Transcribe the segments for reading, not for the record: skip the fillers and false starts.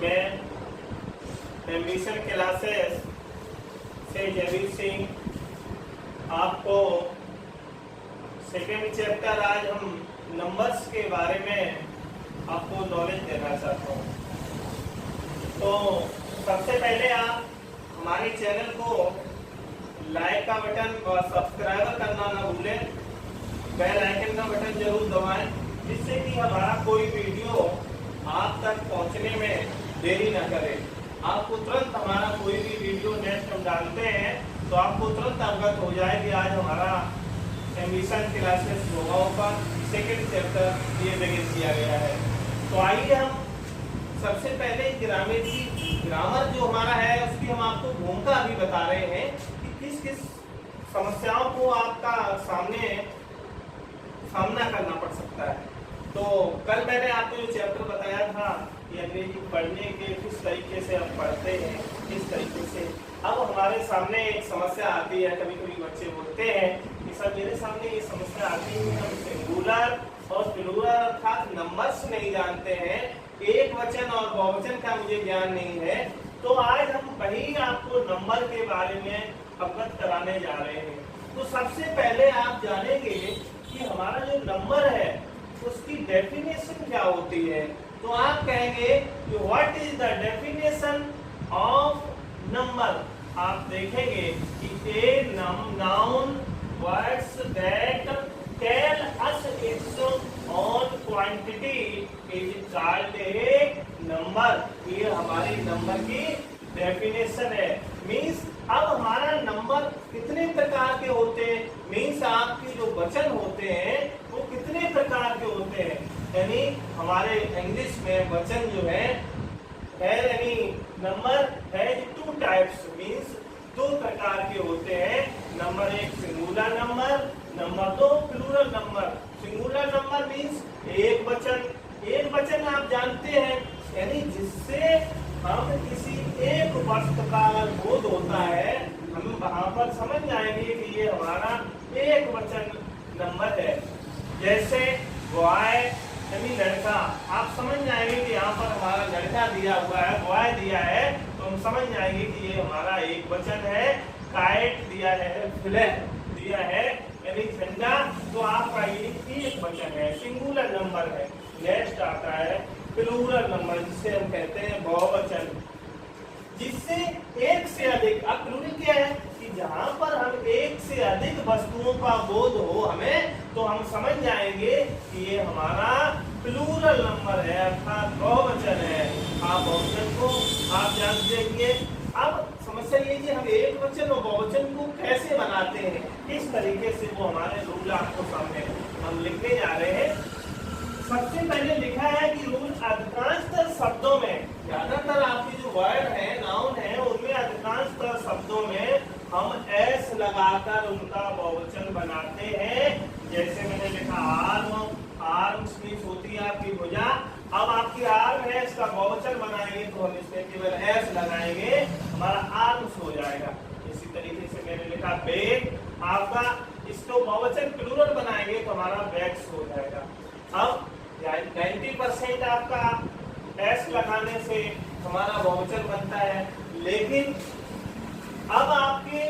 मैं ambition classes से जबीर सिंह आपको सेकेंड चैप्टर आज हम नंबर्स के बारे में आपको नॉलेज देना चाहता हूँ। तो सबसे पहले आप हमारे चैनल को लाइक का बटन और सब्सक्राइब करना ना भूलें, बेल आइकन का बटन जरूर दबाएं, जिससे कि हमारा कोई वीडियो आप तक पहुंचने में देरी ना करे। आपको तुरंत हमारा कोई भी वीडियो नेक्स्ट हम डालते हैं तो आपको तुरंत अवगत हो जाए कि आज हमारा एम्बिशन क्लासेस योगाओं का सेकेंड चैप्टर ये बिगिन किया गया है। तो आइए हम सबसे पहले ग्रामर जो हमारा है उसकी हम आपको भूमिका अभी बता रहे हैं कि किस किस समस्याओं को आपका सामना करना पड़ सकता है। तो कल मैंने आपको जो चैप्टर बताया था कि अंग्रेजी पढ़ने के किस तरीके से हम पढ़ते हैं, किस तरीके से अब हमारे सामने एक समस्या आती है। कभी कभी बच्चे बोलते हैं कि सर मेरे सामने ये समस्या आती है, हम सिंगुलर और प्लूरल अर्थात नंबर्स नहीं जानते हैं, एक वचन और बहुवचन का मुझे ज्ञान नहीं है। तो आज हम वही आपको नंबर के बारे में अवगत कराने जा रहे हैं। तो सबसे पहले आप जानेंगे कि हमारा जो नंबर है उसकी डेफिनेशन क्या होती है। तो आप कहेंगे कि what is the definition of number. आप देखेंगे कि a noun words that tell us its on quantity is called a number. ये हमारी नंबर की डेफिनेशन है। मींस अब हमारा नंबर कितने प्रकार के होते हैं, मीन्स आपके जो वचन होते हैं वो कितने प्रकार के होते हैं। यानी हमारे इंग्लिश में वचन जो है यानी नंबर है टू टाइप्स, मीन्स दो प्रकार के होते हैं। नंबर एक सिंगुलर नंबर, नंबर दो plural number. Singular number means एक वचन आप जानते हैं, यानी जिससे हम किसी एक वस्तु का बोध होता है, हम वहां पर समझ जाएंगे कि ये हमारा एक वचन नंबर है। जैसे बॉय यानी लड़का, आप समझ जाएंगे कि यहाँ पर हमारा लड़का दिया हुआ है, बॉय दिया है, तो हम समझ जाएंगे कि ये हमारा एक वचन है। काइट दिया है, फ्लैग दिया है यानी झंडा, तो आपका ये एक वचन है, सिंगुलर नंबर है। नेक्स्ट आता है प्लूरल नंबर, जिसे हम कहते हैं बहुवचन, जिससे एक से अधिक। अब प्लूरल क्या है कि जहां पर हम एक से अधिक वस्तुओं का बोध हो हमें, तो हम समझ जाएंगे कि ये हमारा प्लूरल नंबर है अर्थात बहुवचन है। आप बहुवचन को आप जान देंगे। अब समस्या ये कि हम एक वचन और बहुवचन को कैसे बनाते हैं, किस तरीके से, वो हमारे रूल आपको सामने हम लिखने जा रहे हैं। सबसे पहले लिखा है कि रूल अधिकांशतर शब्दों में, ज्यादातर आपके जो वर्ड है, नाउन है, उनमें अधिकांशतर शब्दों में हम एस लगाकर उनका बहुवचन बनाते हैं। जैसे मैंने लिखा आर्म, आर्म्स मीन्स होती है आपकी भुजा। अब आपकी आर्म है, इसका बहुवचन बनाएंगे तो हम इसमें केवल एस लगाएंगे, हमारा आर्म्स हो जाएगा। इसी तरीके से मैंने लिखा बैग, आपका इसको बहुवचन प्लूरल बनाएंगे तो हमारा बैग्स हो जाएगा। अब 90% आपका एस लगाने से हमारा बहुवचन बनता है। लेकिन अब आपके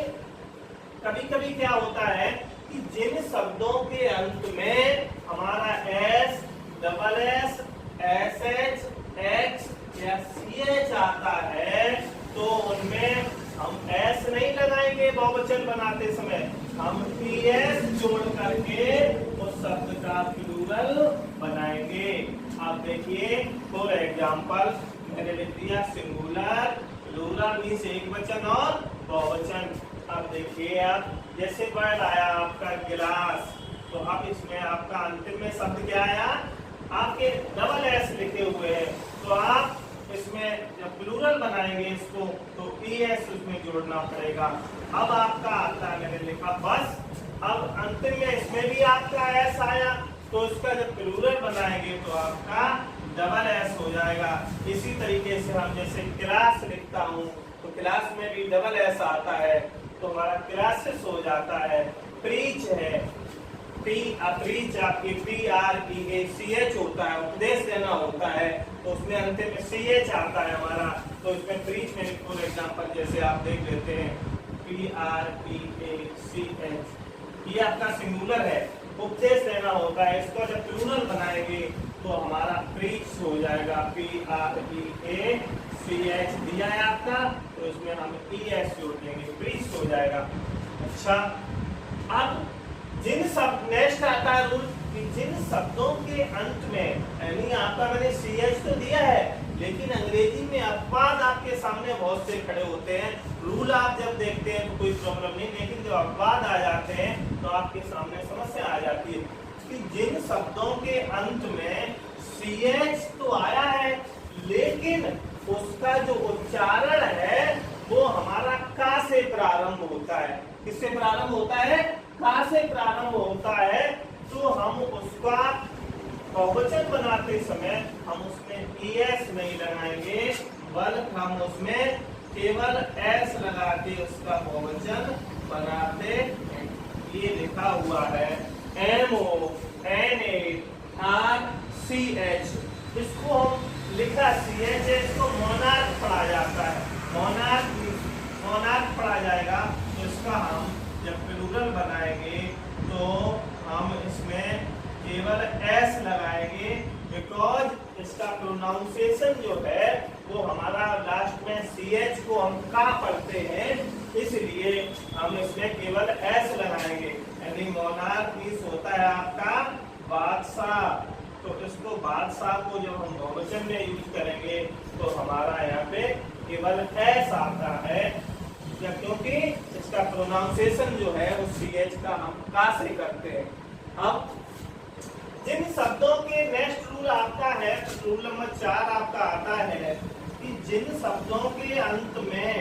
कभी कभी क्या होता है कि जिन शब्दों के अंत में हमारा S, double S, S H, x या सी एच आता है, तो उनमें हम एस नहीं लगाएंगे बहुवचन बनाते समय, हम पी एस जोड़ करके उस शब्द का प्लूरल बनाएंगे। आप देखिए फॉर एग्जाम्पल मैंने लिख दिया सिंगुलर, प्लूरल मीन्स एक वचन और बहुवचन। अब देखिए आप जैसे वर्ड आया आपका गिलास, तो अब इसमें आपका अंतिम में शब्द क्या आया, आपके डबल एस लिखे हुए हैं, तो आप इसमें जब प्लूरल बनाएंगे इसको तो एस उसमें जोड़ना पड़ेगा। अब आपका आता है, मैंने लिखा बस, अब अंतिम में इसमें भी आपका एस आया, तो इसका जब प्लूरल बनाएंगे तो आपका डबल एस हो जाएगा। इसी तरीके से हम जैसे क्लास लिखता हूँ तो क्लास में भी डबल एस आता है, तो हमारा क्लासेस हो जाता है। प्रीच है, प्रीच आपकी PREACH होता है, उपदेश देना होता है, तो उसमें अंत में CH आता है हमारा, तो इसमें ब्रीच में फॉर एग्जांपल जैसे आप देख लेते हैं PREACH, ये आपका सिंगुलर है, उपदेश देना होता है। इसको जब प्लूरल बनाएंगे तो हमारा प्रीच हो जाएगा, PREACH दिया है आपका, तो इसमें हम ES जोड़ देंगे, प्रीच हो जाएगा। अच्छा, अब जिन शब्द नेक्स्ट आता है रूल कि जिन शब्दों के अंत में, यानी आपका मैंने CH तो दिया है, लेकिन अंग्रेजी में अपवाद आपके सामने बहुत से खड़े होते हैं। रूल आप जब देखते हैं तो कोई प्रॉब्लम नहीं, लेकिन जब अपवाद आ जाते हैं तो आपके सामने समस्या आ जाती है कि जिन शब्दों के अंत में CH तो आया है, लेकिन उसका जो उच्चारण है वो हमारा का से प्रारंभ होता है। किससे प्रारंभ होता है? का से प्रारंभ होता है। तो हम उसका बहुवचन बनाते समय हम उसमें ES नहीं लगाएंगे, बल्कि हम उसमें केवल S लगा के उसका बहुवचन बनाते हैं। ये लिखा हुआ है MONARCH, इसको हम लिखा CH है, इसको मोनार्क पढ़ा जाता है, मोनार्क पढ़ा जाएगा। तो इसका हम जब प्लूरल बनाएंगे तो हम इसमें केवल S लगाएंगे, बिकॉज इसका प्रोनाउंसिएशन जो है वो हमारा लास्ट में CH को हम का पढ़ते हैं, इसलिए हम इसमें केवल S लगाएंगे। यानी मोनार्क मीन्स होता है आपका बादशाह, तो इसको बादशाह को जब हम बहुवचन में यूज करेंगे तो हमारा यहाँ पे केवल S आता है, क्योंकि इसका प्रोनाउंसिएशन जो है वो CH का हम का से करते हैं। अब जिन शब्दों के नेक्स्ट रूल आपका है, रूल नंबर 4 आपका आता है कि जिन शब्दों के अंत में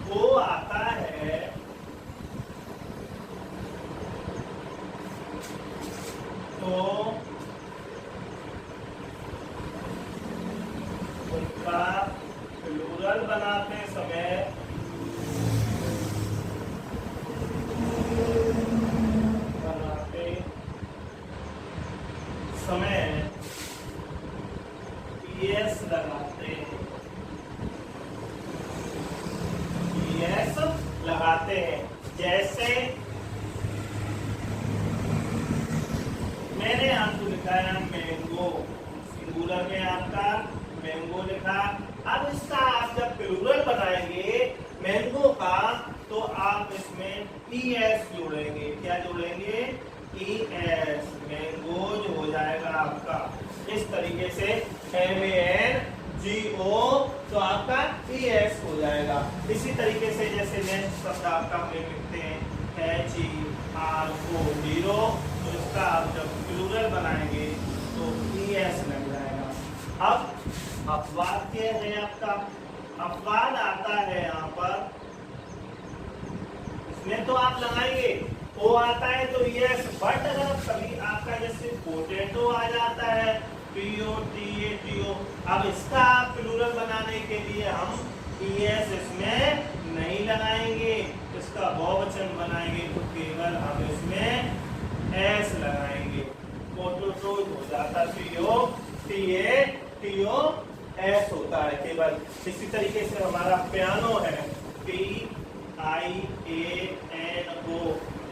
वो आता है, तो उनका प्लूरल बनाते समय ES लगाते हैं। जैसे मैंने आपको लिखाया मैंगो, सिंगुलर में आपका मैंगो लिखा। अब इसका आप जब प्लूरल बनाएंगे मैंगो का, तो आप इसमें ES जोड़ेंगे। क्या जोड़ेंगे? ES, मैंगो जो हो जाएगा आपका इस तरीके से MANGO, तो आपका ES हो जाएगा। इसी तरीके से जैसे नेक्स्ट शब्द आपका हम लिखते हैं HERO, तो इसका आप जब प्लूरल बनाएंगे तो ES लग जाएगा। अब अपवाद क्या है आपका? अपवाद आता है यहाँ पर, इसमें तो आप लगाएंगे O आता है तो ES, बट अगर कभी आपका जैसे पोटैटो आ जाता है POTATO, अब इसका प्लूरल बनाने के लिए हम ES इसमें नहीं लगाएंगे, इसका बहुवचन बनाएंगे तो केवल हम इसमें S लगाएंगे। पोटैटो हो जाता POTATO होता है केवल। इसी तरीके से हमारा पियानो है PIANO,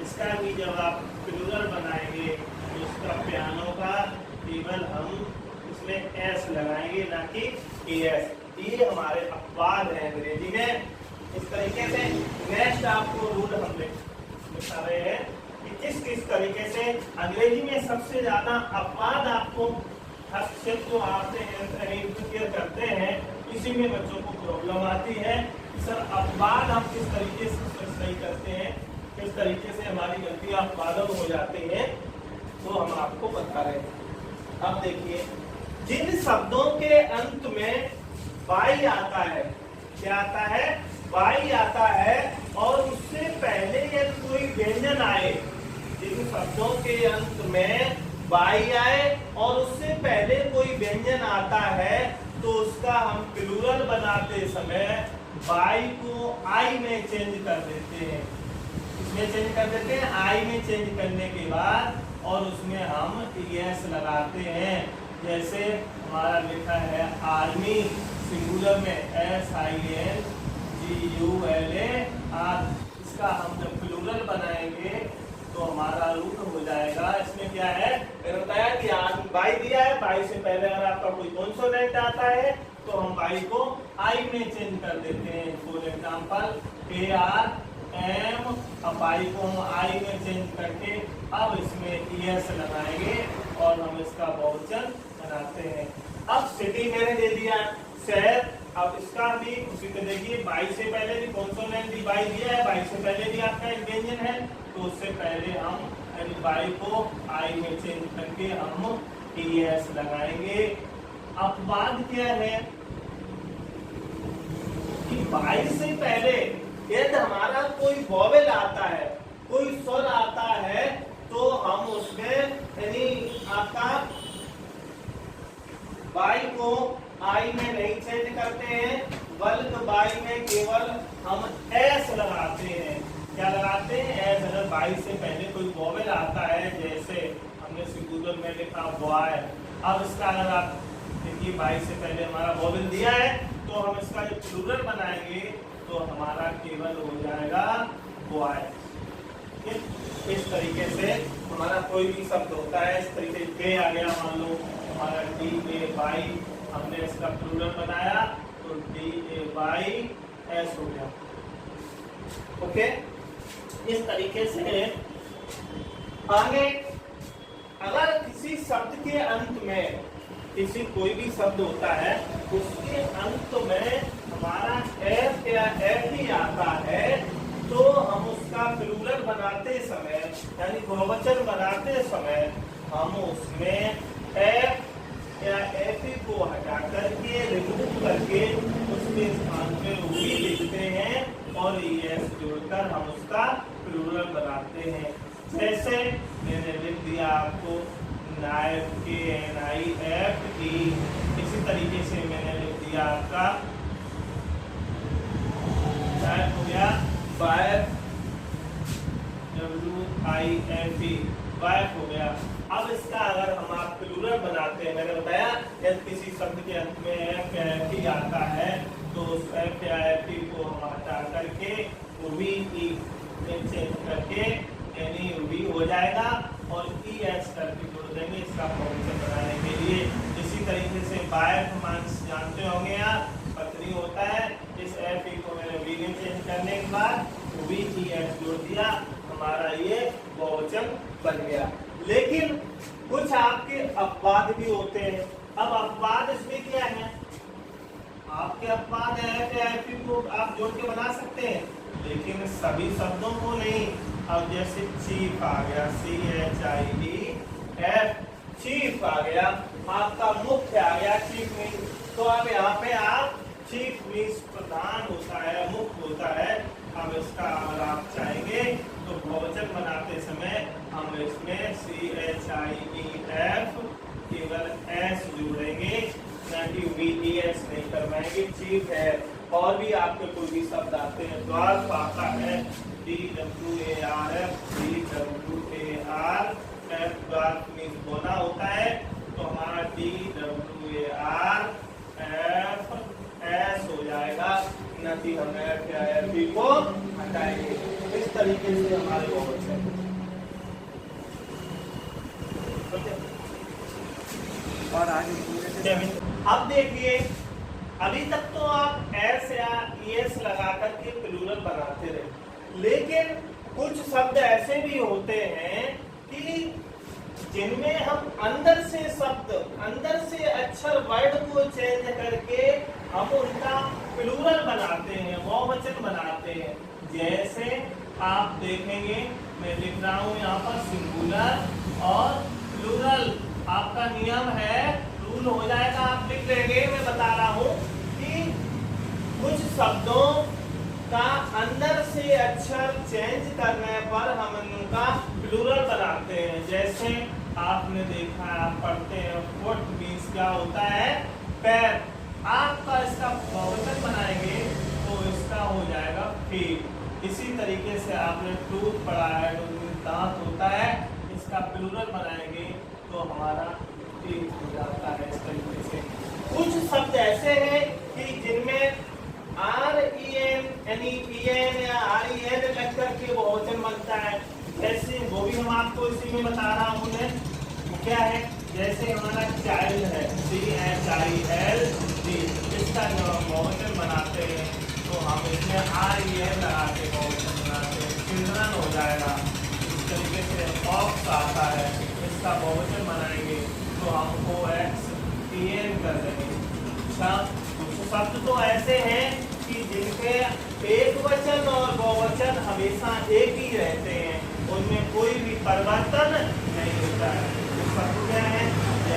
इसका भी जब आप प्लूरल बनाएंगे तो इसका पियानो का केवल हम इसमें S लगाएंगे, ना कि ES। ये हमारे अपवाद है अंग्रेजी में। इस तरीके से नेक्स्ट आपको रूल हम दिखा रहे हैं कि किस किस तरीके से अंग्रेजी में सबसे ज्यादा अपवाद आपको हस्तक्षेप जो आते हैं इंटरफेयर करते हैं, इसी में बच्चों को प्रॉब्लम आती है। सर अपवाद हम किस तरीके से सही करते हैं, किस तरीके से हमारी गलतियां अपवादों हो जाती हैं, तो हम आपको बता रहे हैं। अब देखिए, जिन शब्दों के अंत में Y आता है, क्या आता है? Y आता है, और उससे पहले यदि कोई व्यंजन आए, जिन शब्दों के अंत में Y आए और उससे पहले कोई व्यंजन आता है, तो उसका हम प्लूरल बनाते समय बाई को आई में चेंज कर देते हैं। इसमें चेंज कर देते हैं, आई में चेंज करने के बाद और उसमें हम एस लगाते हैं। जैसे हमारा लिखा है आर्मी, सिंगुलर में SINGULAR, इसका हम जब प्लूरल बनाएंगे तो हमारा रूट हो जाएगा। इसमें क्या है, मैंने बताया कि आर्मी बाई दिया है, बाई से पहले अगर आपका कोई कॉन्सोनेंट आता है तो हम बाई को आई में चेंज कर देते हैं। फॉर एग्जाम्पल ARM, अब बाई को हम आई में चेंज करके अब इसमें ES लगाएंगे और हम इसका बहुवचन बनाते हैं। अब सिटी मैंने दे दिया शहर, अब इसका भी उसी तरह देखिए, बाई से पहले भी कॉन्सोनेंट भी बाई दिया है, बाई से पहले भी आपका एक व्यंजन है, तो उससे पहले हम बाई को आई में चेंज करके हम ES लगाएंगे। अपवाद क्या है कि बाई से पहले यदि हमारा कोई वॉवेल आता है, कोई स्वर आता है, तो हम उसमें यानी आपका बाई को आई में नहीं चेंज करते हैं, बल्कि बाई में केवल हम एस लगाते हैं। क्या लगाते हैं? एस। अगर बाई से पहले कोई वॉवेल आता है, जैसे हमने सिंगुलर में लिखा बॉय, अब इसका अगर आप देखिए बाई से पहले हमारा वॉवेल दिया है तो हम इसका जो प्लूरल बनाएंगे तो हमारा केवल हो जाएगा बॉय। इस तरीके से हमारा कोई भी शब्द होता है, इस तरीके से आ गया, मान लो हमारा DAY, हमने इसका प्लूरल बनाया तो DAYS हो गया। ओके, इस तरीके से आगे अगर किसी शब्द के अंत में किसी कोई भी शब्द होता है, उसके अंत में हमारा F या F ही आता है, तो हम उसका प्लूरल बनाते समय यानी बहुवचन बनाते समय हम उसमें F या F को हटा करके रिमूव करके उसके स्थान पे भी लिखते हैं और ES जोड़कर हम उसका प्लूरल बनाते हैं। जैसे मैंने लिख दिया आपको नाइफ, KNIFE, इसी तरीके से मैंने लिख दिया आपका नाइफ हो गया वाइफ, WIFE, वाइफ हो गया। अब इसका अगर हम आप प्लूरल बनाते हैं, मैंने बताया यदि किसी शब्द के अंत में F या FE आता है तो उस F या FE को हम हटा करके VE में चेंज करके यानी V हो जाएगा और ES करके जोड़ देंगे इसका बहुवचन बनाने के लिए। इसी तरीके से वाइफ मान जानते होंगे आप, पत्नी होता है, इस FE को मैंने V में चेंज करने के बाद VES जोड़ दिया, हमारा ये बहुवचन बन गया। लेकिन कुछ आपके अपवाद भी होते हैं। अब अपवाद इसमें क्या है, आपके अपवाद F या FE को आप जोड़ के बना सकते हैं, लेकिन सभी शब्दों को नहीं। अब जैसे चीफ आ गया, CHIEF, चीफ आ गया, आपका मुख्य आ गया, चीफ मीन्स, तो अब यहाँ पे आप चीफ मीन्स प्रधान होता है, मुख्य होता है। अब इसका अगर आप चाहेंगे तो बहुवचन बनाते समय हम इसमें CHIEF केवल S जोड़ेंगे, ना कि VES नहीं करवाएंगे। चीफ है, और भी आपके कोई भी शब्द आते हैं, द्वार आता है DWARF, द्वार मीन्स बोना होता है, तो हमारा DWARF हो जाएगा, न कि हम F या FE को हटाएंगे। इस तरीके से हमारे बहुवचन। और आगे अब देखिए, अभी तक तो आप S या ES लगा करके प्लूरल बनाते रहे, लेकिन कुछ शब्द ऐसे भी होते हैं कि जिनमें हम अंदर से शब्द, अंदर से अक्षर, वर्ड को चेंज करके हम उनका प्लूरल बनाते हैं, बहुवचन बनाते हैं। जैसे आप देखेंगे, मैं लिख रहा हूं यहाँ पर सिंगुलर और प्लूरल, आपका नियम है, रूल हो जाएगा, आप लिख लेंगे। मैं बता रहा हूं कि कुछ शब्दों का अंदर से अक्षर चेंज करने पर हम उनका प्लूरल बनाते हैं। जैसे आपने देखा है, आप पढ़ते हैं, फुट मीन्स क्या होता है, पैर। आपका इसका बहुवचन बनाएंगे तो तो इसका हो जाएगा फीट। इसी तरीके से आपने टूथ पढ़ा है, दांत होता है, इसका प्लूरल बनाएंगे तो हमारा टीथ हो जाता है। इस तरीके से कुछ शब्द ऐसे हैं कि जिनमें REN या REN लग करके बहुवचन बनता है, जैसे वो भी हम आपको इसी में बता रहा हूँ मैं। क्या है, जैसे हमारा चाइल्ड है, CHILD, इसका जब हम बहुवचन बनाते हैं तो हम इसमें REN लगा के बहुवचन बनाते हैं, चिल्ड्रन हो जाएगा। इस तरीके से ऑक्स आता है, इसका बहुवचन बनाएंगे तो हम OXEN कर देंगे। शब्द तो ऐसे हैं कि जिनके एक वचन और बहुवचन हमेशा एक ही रहते हैं, उनमें कोई भी परिवर्तन